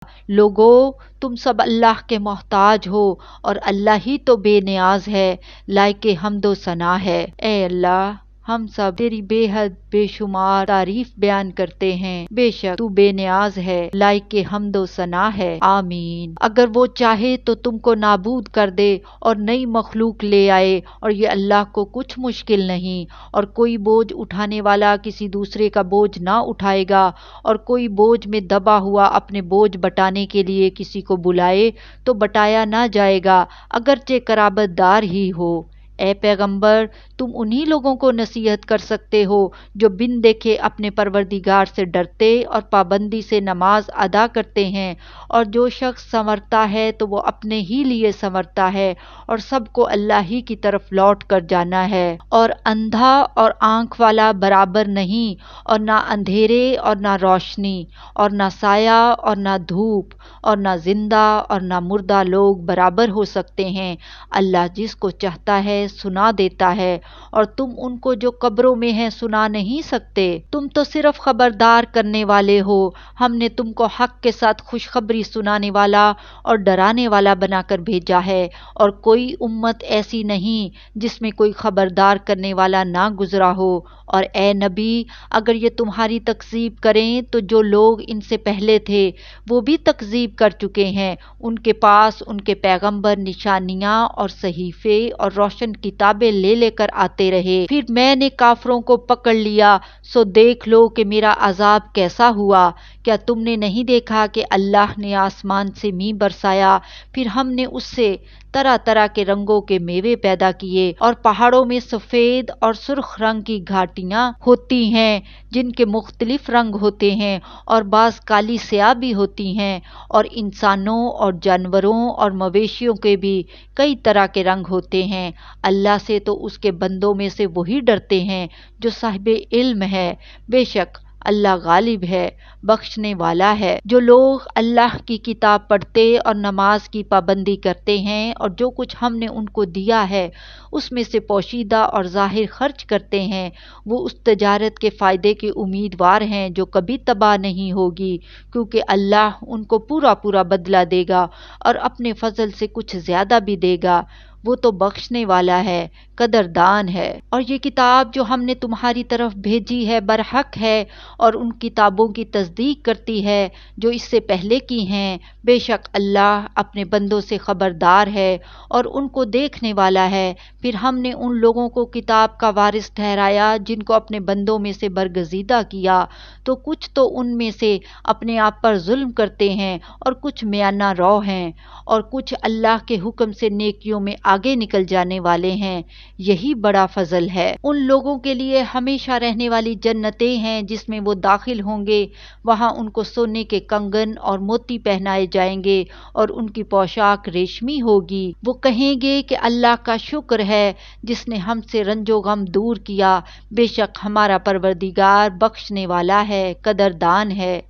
لوگو، تم سب اللہ کے محتاج ہو اور اللہ ہی تو بے نیاز ہے، لائق حمد و ثنا ہے۔ اے اللہ، ہم سب تیری بے حد بے شمار تعریف بیان کرتے ہیں، بے شک تو بے نیاز ہے، لائق حمد و ثنا ہے، آمین۔ اگر وہ چاہے تو تم کو نابود کر دے اور نئی مخلوق لے آئے، اور یہ اللہ کو کچھ مشکل نہیں، اور کوئی بوجھ اٹھانے والا کسی دوسرے کا بوجھ نہ اٹھائے گا، اور کوئی بوجھ میں دبا ہوا اپنے بوجھ بٹانے کے لیے کسی کو بلائے تو بٹایا نہ جائے گا، اگرچہ قرابت دار ہی ہو۔ اے پیغمبر، تم انہی لوگوں کو نصیحت کر سکتے ہو جو بن دیکھے اپنے پروردگار سے ڈرتے اور پابندی سے نماز ادا کرتے ہیں، اور جو شخص سنورتا ہے تو وہ اپنے ہی لیے سنورتا ہے، اور سب کو اللہ ہی کی طرف لوٹ کر جانا ہے۔ اور اندھا اور آنکھ والا برابر نہیں، اور نہ اندھیرے اور نہ روشنی، اور نہ سایہ اور نہ دھوپ، اور نہ زندہ اور نہ مردہ لوگ برابر ہو سکتے ہیں، اللہ جس کو چاہتا ہے سنا دیتا ہے، اور تم ان کو جو قبروں میں ہیں سنا نہیں سکتے، تم تو صرف خبردار کرنے والے ہو، ہم نے تم کو حق کے ساتھ خوشخبری سنانے والا اور ڈرانے والا بنا کر بھیجا ہے، اور کوئی امت ایسی نہیں جس میں کوئی خبردار کرنے والا نہ گزرا ہو۔ اور اے نبی، اگر یہ تمہاری تکذیب کریں تو جو لوگ ان سے پہلے تھے وہ بھی تکذیب کر چکے ہیں، ان کے پاس ان کے پیغمبر نشانیاں اور صحیفے اور روشن کتابیں لے لے کر آتے رہے، پھر میں نے کافروں کو پکڑ لیا، سو دیکھ لو کہ میرا عذاب کیسا ہوا۔ کیا تم نے نہیں دیکھا کہ اللہ نے آسمان سے مینہ برسایا، پھر ہم نے اس سے طرح طرح کے رنگوں کے میوے پیدا کیے، اور پہاڑوں میں سفید اور سرخ رنگ کی گھاٹیاں ہوتی ہیں جن کے مختلف رنگ ہوتے ہیں، اور بعض کالی سیاہ بھی ہوتی ہیں، اور انسانوں اور جانوروں اور مویشیوں کے بھی کئی طرح کے رنگ ہوتے ہیں۔ اللہ سے تو اس کے بندوں میں سے وہی ڈرتے ہیں جو صاحب علم ہے، بے شک اللہ غالب ہے، بخشنے والا ہے۔ جو لوگ اللہ کی کتاب پڑھتے اور نماز کی پابندی کرتے ہیں، اور جو کچھ ہم نے ان کو دیا ہے اس میں سے پوشیدہ اور ظاہر خرچ کرتے ہیں، وہ اس تجارت کے فائدے کے امیدوار ہیں جو کبھی تباہ نہیں ہوگی، کیونکہ اللہ ان کو پورا پورا بدلہ دے گا اور اپنے فضل سے کچھ زیادہ بھی دے گا، وہ تو بخشنے والا ہے، قدردان ہے۔ اور یہ کتاب جو ہم نے تمہاری طرف بھیجی ہے برحق ہے، اور ان کتابوں کی تصدیق کرتی ہے جو اس سے پہلے کی ہیں، بے شک اللہ اپنے بندوں سے خبردار ہے اور ان کو دیکھنے والا ہے۔ پھر ہم نے ان لوگوں کو کتاب کا وارث ٹھہرایا جن کو اپنے بندوں میں سے برگزیدہ کیا، تو کچھ تو ان میں سے اپنے آپ پر ظلم کرتے ہیں اور کچھ میانہ رو ہیں، اور کچھ اللہ کے حکم سے نیکیوں میں آگے نکل جانے والے ہیں، یہی بڑا فضل ہے۔ ان لوگوں کے لیے ہمیشہ رہنے والی جنتیں ہیں جس میں وہ داخل ہوں گے، وہاں ان کو سونے کے کنگن اور موتی پہنائے جائیں گے، اور ان کی پوشاک ریشمی ہوگی۔ وہ کہیں گے کہ اللہ کا شکر ہے جس نے ہم سے رنج و غم دور کیا، بے شک ہمارا پروردگار بخشنے والا ہے، قدردان ہے۔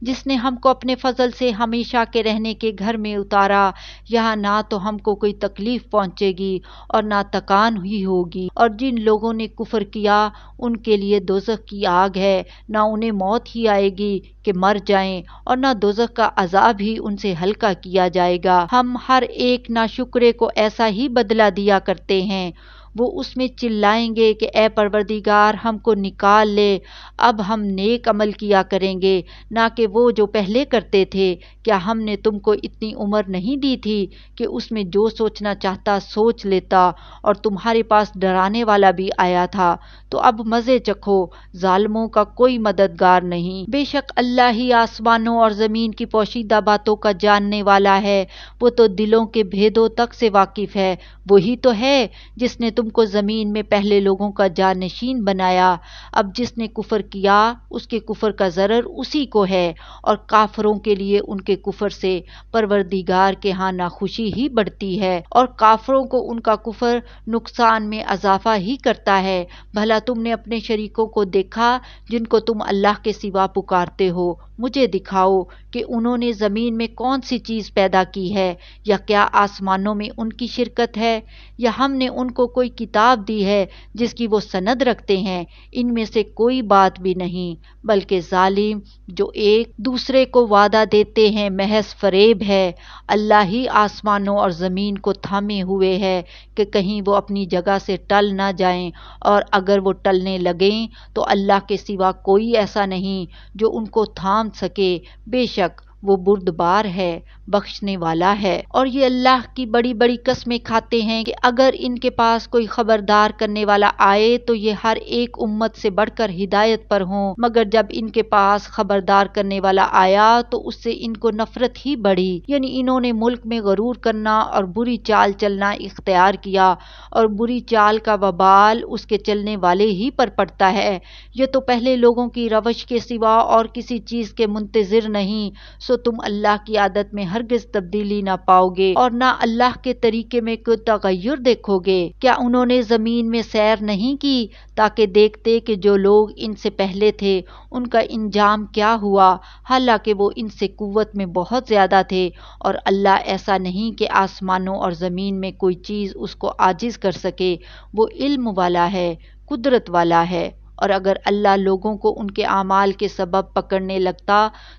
جس نے ہم کو اپنے فضل سے ہمیشہ کے رہنے کے گھر میں اتارا، یہاں نہ تو ہم کو کوئی تکلیف پہنچے گی اور نہ تکان ہی ہوگی، اور جن لوگوں نے کفر کیا ان کے لیے دوزخ کی آگ ہے، نہ انہیں موت ہی آئے گی کہ مر جائیں، اور نہ دوزخ کا عذاب ہی ان سے ہلکا کیا جائے گا۔ ہم ہر ایک ناشکرے کو ایسا ہی بدلہ دیا کرتے ہیں۔ وہ اس میں چلائیں گے کہ اے پروردگار ہم کو نکال لے، اب ہم نیک عمل کیا کریں گے، نہ کہ وہ جو پہلے کرتے تھے۔ کیا ہم نے تم کو اتنی عمر نہیں دی تھی کہ اس میں جو سوچنا چاہتا سوچ لیتا، اور تمہارے پاس ڈرانے والا بھی آیا تھا، تو اب مزے چکھو، ظالموں کا کوئی مددگار نہیں۔ بے شک اللہ ہی آسمانوں اور زمین کی پوشیدہ باتوں کا جاننے والا ہے، وہ تو دلوں کے بھیدوں تک سے واقف ہے۔ وہی تو ہے جس نے تم کو زمین میں پہلے لوگوں کا جانشین بنایا۔ اب جس نے کفر کیا اس کے کفر کا ضرر اسی کو ہے، اور کافروں کے لیے ان کے کفر سے پروردگار کے ہاں ناخوشی ہی بڑھتی ہے، اور کافروں کو ان کا کفر نقصان میں اضافہ ہی کرتا ہے۔ بھلا تم نے اپنے شریکوں کو دیکھا جن کو تم اللہ کے سوا پکارتے ہو، مجھے دکھاؤ کہ انہوں نے زمین میں کون سی چیز پیدا کی ہے، یا کیا آسمانوں میں ان کی شرکت ہے، یا ہم نے ان کو کوئی کتاب دی ہے جس کی وہ سند رکھتے ہیں؟ ان میں سے کوئی بات بھی نہیں، بلکہ ظالم جو ایک دوسرے کو وعدہ دیتے ہیں محض فریب ہے۔ اللہ ہی آسمانوں اور زمین کو تھامے ہوئے ہے کہ کہیں وہ اپنی جگہ سے ٹل نہ جائیں، اور اگر وہ ٹلنے لگیں تو اللہ کے سوا کوئی ایسا نہیں جو ان کو تھام سکے۔ بے شک وہ بردبار ہے، بخشنے والا ہے۔ اور یہ اللہ کی بڑی بڑی قسمیں کھاتے ہیں کہ اگر ان کے پاس کوئی خبردار کرنے والا آئے تو یہ ہر ایک امت سے بڑھ کر ہدایت پر ہوں، مگر جب ان کے پاس خبردار کرنے والا آیا تو اس سے ان کو نفرت ہی بڑھی، یعنی انہوں نے ملک میں غرور کرنا اور بری چال چلنا اختیار کیا، اور بری چال کا وبال اس کے چلنے والے ہی پر پڑتا ہے۔ یہ تو پہلے لوگوں کی روش کے سوا اور کسی چیز کے منتظر نہیں، سو تم اللہ کی عادت میں ہرگز تبدیلی نہ پاؤ گے اور نہ اللہ کے طریقے میں کوئی تغیر دیکھو گے۔ کیا انہوں نے زمین میں سیر نہیں کی تاکہ دیکھتے کہ جو لوگ ان سے پہلے تھے ان کا انجام کیا ہوا، حالانکہ وہ ان سے قوت میں بہت زیادہ تھے، اور اللہ ایسا نہیں کہ آسمانوں اور زمین میں کوئی چیز اس کو عاجز کر سکے، وہ علم والا ہے، قدرت والا ہے۔ اور اگر اللہ لوگوں کو ان کے اعمال کے سبب پکڑنے لگتا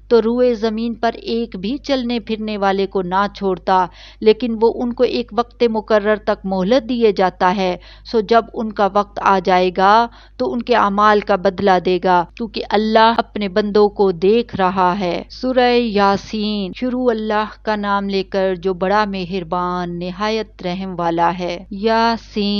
تو روئے زمین پر ایک بھی چلنے پھرنے والے کو نہ چھوڑتا، لیکن وہ ان کو ایک وقت مقرر تک مہلت دیے جاتا ہے، سو جب ان کا وقت آ جائے گا تو ان کے اعمال کا بدلہ دے گا، کیونکہ اللہ اپنے بندوں کو دیکھ رہا ہے۔ سورہ یاسین۔ شروع اللہ کا نام لے کر جو بڑا مہربان نہایت رحم والا ہے۔ یاسین،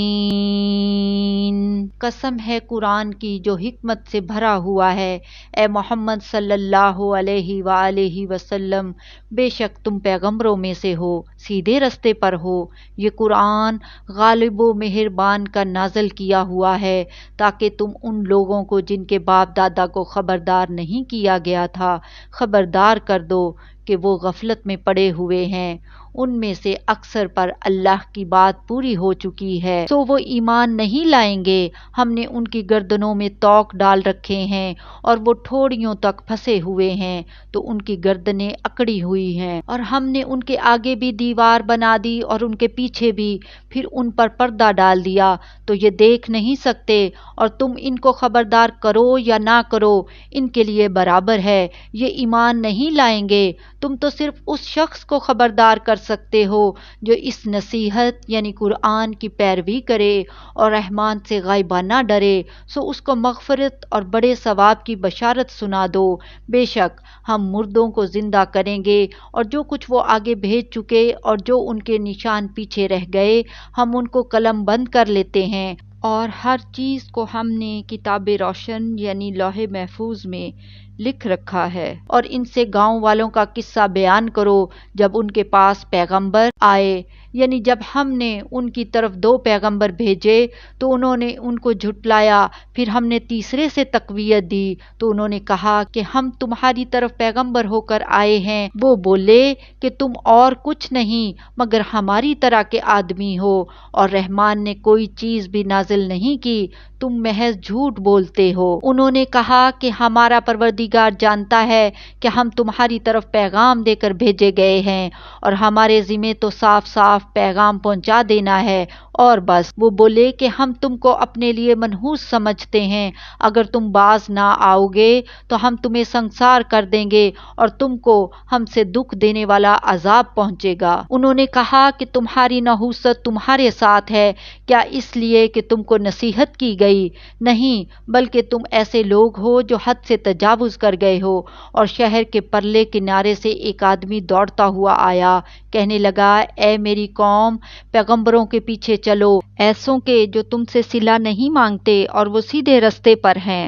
قسم ہے قرآن کی جو حکمت سے بھرا ہوا ہے۔ اے محمد صلی اللہ علیہ وآلہ وسلم، بے شک تم پیغمبروں میں سے ہو، سیدھے رستے پر ہو۔ یہ قرآن غالب و مہربان کا نازل کیا ہوا ہے تاکہ تم ان لوگوں کو جن کے باپ دادا کو خبردار نہیں کیا گیا تھا خبردار کر دو کہ وہ غفلت میں پڑے ہوئے ہیں۔ ان میں سے اکثر پر اللہ کی بات پوری ہو چکی ہے، تو وہ ایمان نہیں لائیں گے۔ ہم نے ان کی گردنوں میں توق ڈال رکھے ہیں اور وہ ٹھوڑیوں تک پھنسے ہوئے ہیں، تو ان کی گردنیں اکڑی ہوئی ہیں، اور ہم نے ان کے آگے بھی دیوار بنا دی اور ان کے پیچھے بھی، پھر ان پر پردہ ڈال دیا تو یہ دیکھ نہیں سکتے، اور تم ان کو خبردار کرو یا نہ کرو ان کے لیے برابر ہے، یہ ایمان نہیں لائیں گے۔ تم تو صرف اس شخص کو خبردار کر سکتے ہو جو اس نصیحت یعنی قرآن کی پیروی کرے اور رحمان سے غائبانہ ڈرے، سو اس کو مغفرت اور بڑے ثواب کی بشارت سنا دو۔ بے شک ہم مردوں کو زندہ کریں گے، اور جو کچھ وہ آگے بھیج چکے اور جو ان کے نشان پیچھے رہ گئے ہم ان کو قلم بند کر لیتے ہیں، اور ہر چیز کو ہم نے کتاب روشن یعنی لوح محفوظ میں لکھ رکھا ہے۔ اور ان سے گاؤں والوں کا قصہ بیان کرو جب ان کے پاس پیغمبر آئے، یعنی جب ہم نے ان کی طرف 2 پیغمبر بھیجے تو انہوں نے ان کو جھٹلایا، پھر ہم نے تیسرے سے تقویت دی تو انہوں نے کہا کہ ہم تمہاری طرف پیغمبر ہو کر آئے ہیں۔ وہ بولے کہ تم اور کچھ نہیں مگر ہماری طرح کے آدمی ہو، اور رحمان نے کوئی چیز بھی نازل نہیں کی، تم محض جھوٹ بولتے ہو۔ انہوں نے کہا کہ ہمارا پروردگار جانتا ہے کہ ہم تمہاری طرف پیغام دے کر بھیجے گئے ہیں، اور ہمارے ذمے تو صاف صاف پیغام پہنچا دینا ہے اور بس۔ وہ بولے کہ ہم تم کو اپنے لیے منحوس سمجھتے ہیں، اگر تم باز نہ آؤ گے تو ہم تمہیں سنسار کر دیں گے اور تم کو ہم سے دکھ دینے والا عذاب پہنچے گا۔ انہوں نے کہا کہ تمہاری نحوست تمہارے ساتھ ہے کیا اس لیے کہ تم کو نصیحت کی گئی؟ نہیں، بلکہ تم ایسے لوگ ہو جو حد سے تجاوز کر گئے ہو۔ اور شہر کے پرلے کنارے سے ایک آدمی دوڑتا ہوا آیا، کہنے لگا، اے میری قوم، پیغمبروں کے پیچھے چلو، ایسوں کے جو تم سے صلہ نہیں مانگتے اور وہ سیدھے رستے پر ہیں۔